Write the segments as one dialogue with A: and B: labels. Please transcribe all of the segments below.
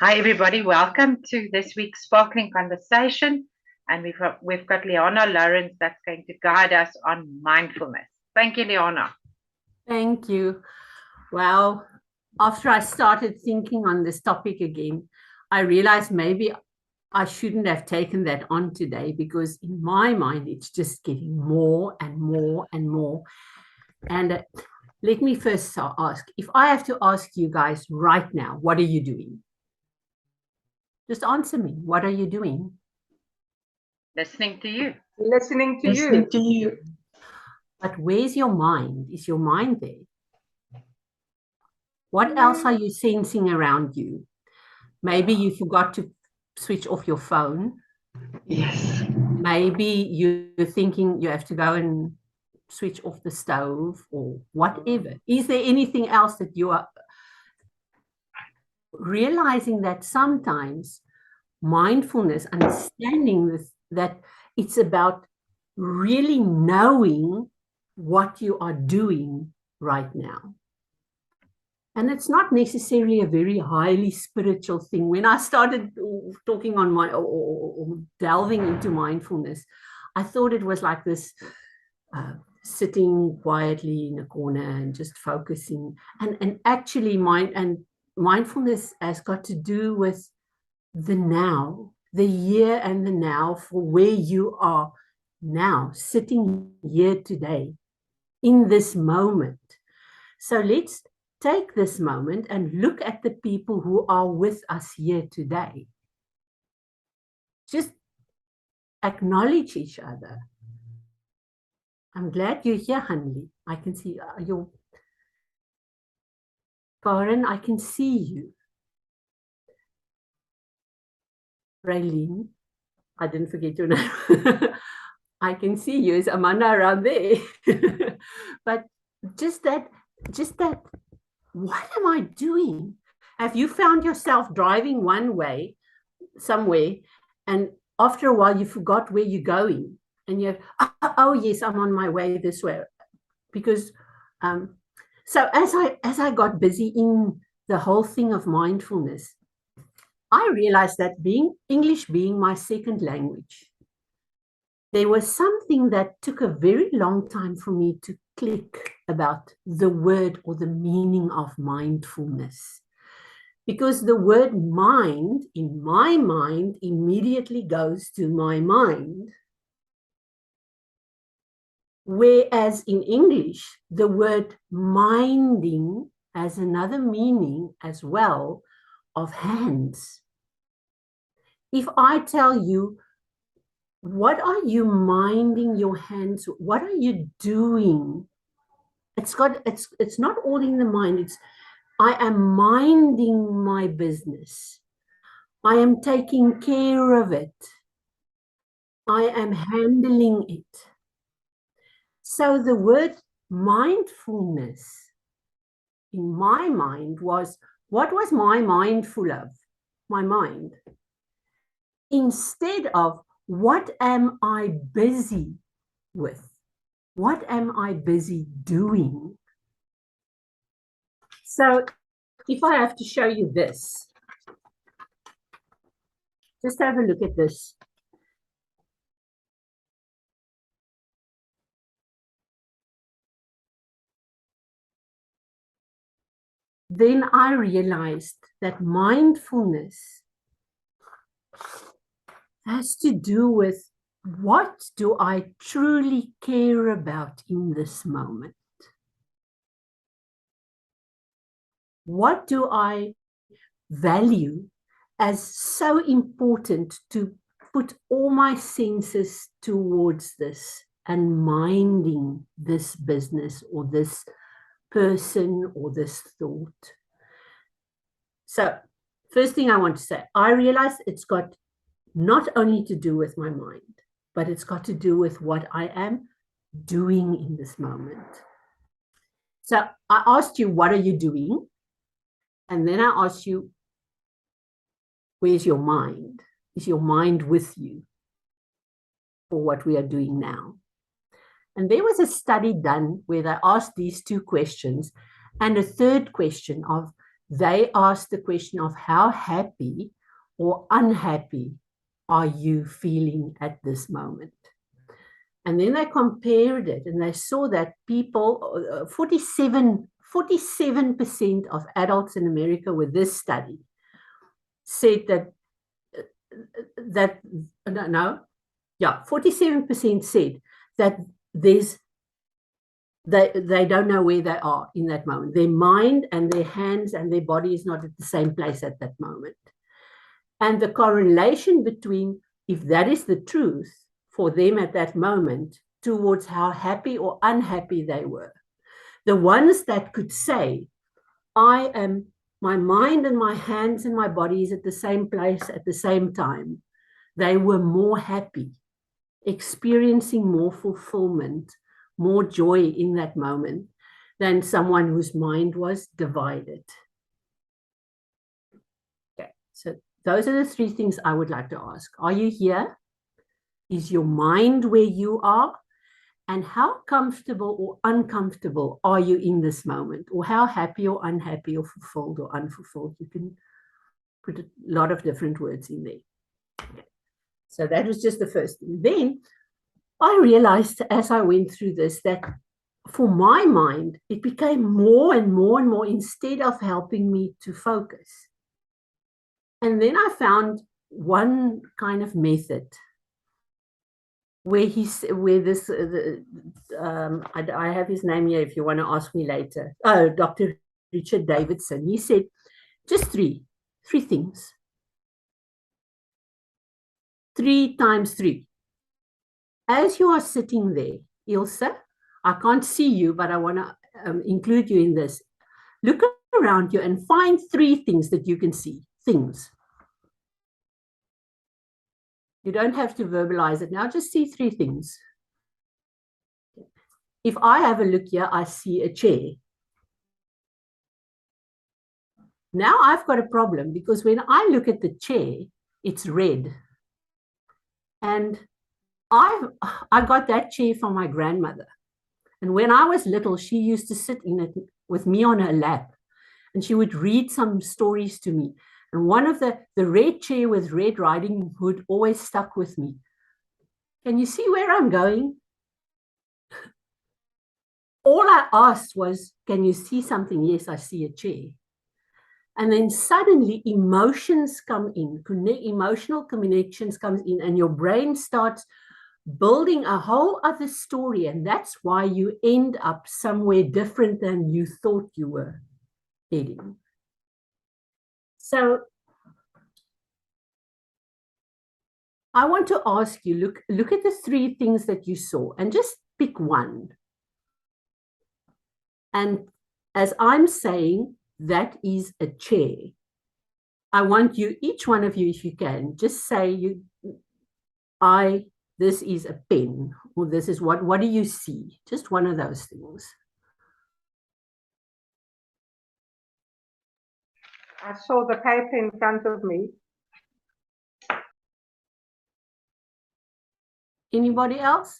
A: Hi, everybody. Welcome to this week's Sparkling Conversation. And we've got Liana Lourens that's going to guide us on mindfulness. Thank you, Liana.
B: Thank you. Well, after I started thinking on this topic again, I realized maybe I shouldn't have taken that on today because in my mind, it's just getting more and more and more. And let me first ask, if I have to ask you guys right now, what are you doing? Just answer me. What are you doing?
A: Listening to you.
C: Listening to you.
B: But where's your mind? Is your mind there? What else are you sensing around you? Maybe you forgot to switch off your phone.
C: Yes.
B: Maybe you're thinking you have to go and switch off the stove or whatever. Is there anything else that you are realizing that sometimes mindfulness, understanding this, that it's about really knowing what you are doing right now? And it's not necessarily a very highly spiritual thing. When I started talking on or delving into mindfulness, I thought it was like this sitting quietly in a corner and just focusing. And actually, mindfulness has got to do with the now, the here and the now, for where you are now, sitting here today, in this moment. So let's take this moment and look at the people who are with us here today. Just acknowledge each other. I'm glad you're here, Hanli. I can see your Karen, I can see you. Raylene, I didn't forget your name. I can see you. Is Amanda around there? But just that, what am I doing? Have you found yourself driving one way somewhere, and after a while you forgot where you're going, and you have, oh yes, I'm on my way this way? Because so as I got busy in the whole thing of mindfulness, I realized that English being my second language, there was something that took a very long time for me to click about the word or the meaning of mindfulness. Because the word mind in my mind immediately goes to my mind. Whereas in English, the word minding has another meaning as well, of hands. If I tell you, what are you minding your hands? What are you doing? It's not all in the mind. It's I am minding my business. I am taking care of it. I am handling it. So the word mindfulness in my mind was, what was my mind full of? My mind. Instead of, what am I busy with? What am I busy doing? So if I have to show you this, just have a look at this. Then I realized that mindfulness has to do with, what do I truly care about in this moment? What do I value as so important to put all my senses towards this and minding this business or this person or this thought? So first thing I want to say, I realize it's got not only to do with my mind, but it's got to do with what I am doing in this moment. So I asked you, what are you doing? And then I asked you, where's your mind? Is your mind with you for what we are doing now? And there was a study done where they asked these two questions and a third question of, they asked the question of how happy or unhappy are you feeling at this moment? And then they compared it and they saw that people, 47% of adults in America with this study said that 47% said that they don't know where they are in that moment. Their mind and their hands and their body is not at the same place at that moment. And the correlation between, if that is the truth for them at that moment, towards how happy or unhappy they were. The ones that could say, my mind and my hands and my body is at the same place at the same time, they were more happy, experiencing more fulfillment, more joy in that moment than someone whose mind was divided. Okay, so those are the three things I would like to ask. Are you here? Is your mind where you are? And how comfortable or uncomfortable are you in this moment? Or how happy or unhappy or fulfilled or unfulfilled? You can put a lot of different words in there. Okay. So that was just the first thing. Then I realized as I went through this that for my mind, it became more and more and more instead of helping me to focus. And then I found one kind of method where I have his name here if you want to ask me later. Oh, Dr. Richard Davidson. He said, just three things. 3 times 3. As you are sitting there, Ilse, I can't see you, but I want to include you in this. Look around you and find 3 things that you can see. Things. You don't have to verbalize it now, just see 3 things. If I have a look here, I see a chair. Now I've got a problem because when I look at the chair, it's red. And I got that chair from my grandmother. And when I was little, she used to sit in it with me on her lap. And she would read some stories to me. And one of the red chair with Red Riding Hood always stuck with me. Can you see where I'm going? All I asked was, can you see something? Yes, I see a chair. And then suddenly emotions come in, emotional connections comes in, and your brain starts building a whole other story. And that's why you end up somewhere different than you thought you were heading. So I want to ask you, look at the 3 things that you saw and just pick one. And as I'm saying, that is a chair. I want you, each one of you, if you can, just say, this is a pen, or this is what do you see? Just one of those things.
D: I saw the paper in front of me.
B: Anybody else?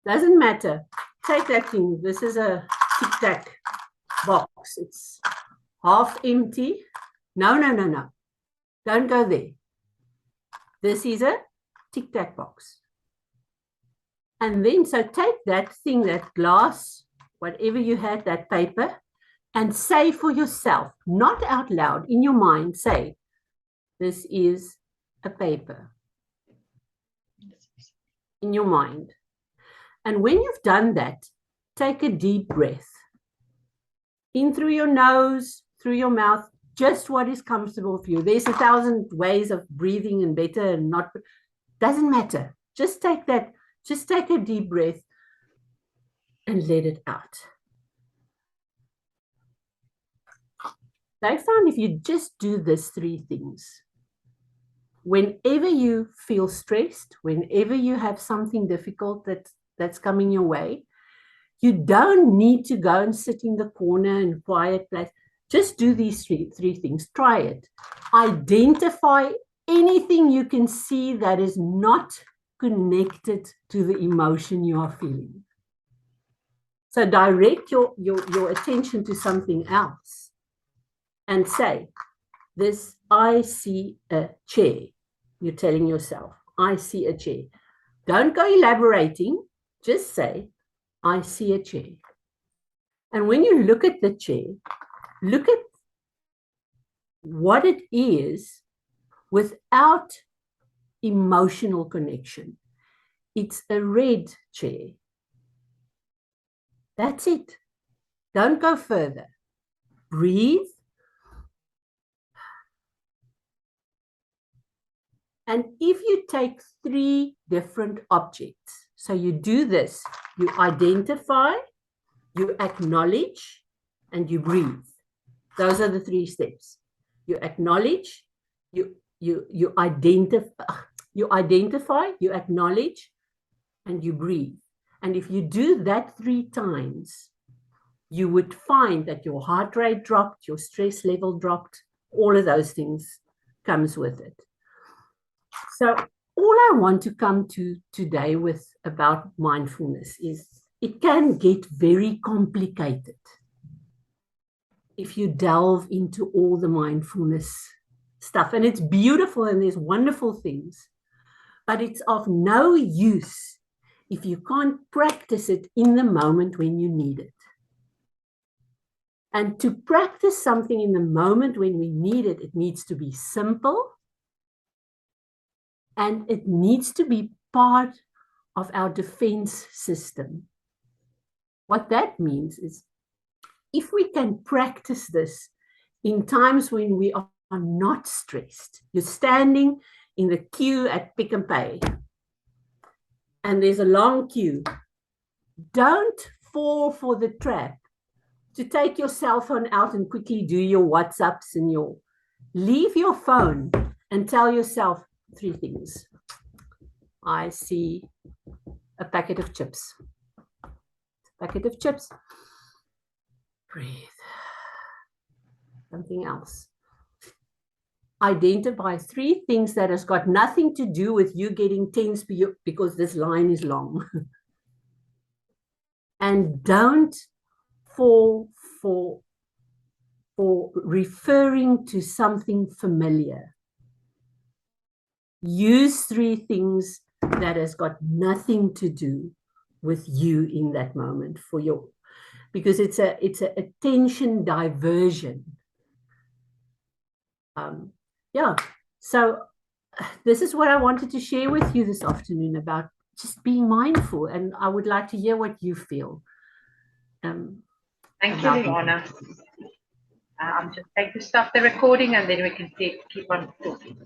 B: Doesn't matter. Take that thing. This is a tic-tac box. It's half empty. No. Don't go there. This is a tic-tac box. And then, so take that thing, that glass, whatever you had, that paper, and say for yourself, not out loud, in your mind, say, this is a paper. In your mind. And when you've done that, take a deep breath. In through your nose, through your mouth, just what is comfortable for you. There's 1,000 ways of breathing and better and not, doesn't matter. Just take that, just take a deep breath and let it out. I found if you just do these 3 things, whenever you feel stressed, whenever you have something difficult that's coming your way, you don't need to go and sit in the corner in a quiet place. Just do these three things. Try it. Identify anything you can see that is not connected to the emotion you are feeling. So direct your attention to something else. and say, this, I see a chair. You're telling yourself, I see a chair. Don't go elaborating, just say, I see a chair. And when you look at the chair, look at what it is without emotional connection. It's a red chair. That's it. Don't go further. Breathe. And if you take 3 different objects, so you do this, you identify, you acknowledge, and you breathe. Those are the 3 steps. You acknowledge, you identify, you acknowledge, and you breathe. And if you do that 3 times, you would find that your heart rate dropped, your stress level dropped, all of those things comes with it. So all I want to come to today with about mindfulness is it can get very complicated if you delve into all the mindfulness stuff. And it's beautiful and there's wonderful things, but it's of no use if you can't practice it in the moment when you need it. And to practice something in the moment when we need it, it needs to be simple. And it needs to be part of our defense system. What that means is if we can practice this in times when we are not stressed, you're standing in the queue at Pick n Pay and there's a long queue. Don't fall for the trap to take your cell phone out and quickly do your WhatsApps and leave your phone and tell yourself 3 things. I see a packet of chips. Packet of chips. Breathe. Something else. Identify 3 things that has got nothing to do with you getting tense because this line is long. And don't fall for referring to something familiar. Use 3 things that has got nothing to do with you in that moment because it's a attention diversion. Yeah, so this is what I wanted to share with you this afternoon about just being mindful, and I would like to hear what you feel.
A: Thank you, Liana. I'm just going to stop the recording and then we can keep on talking.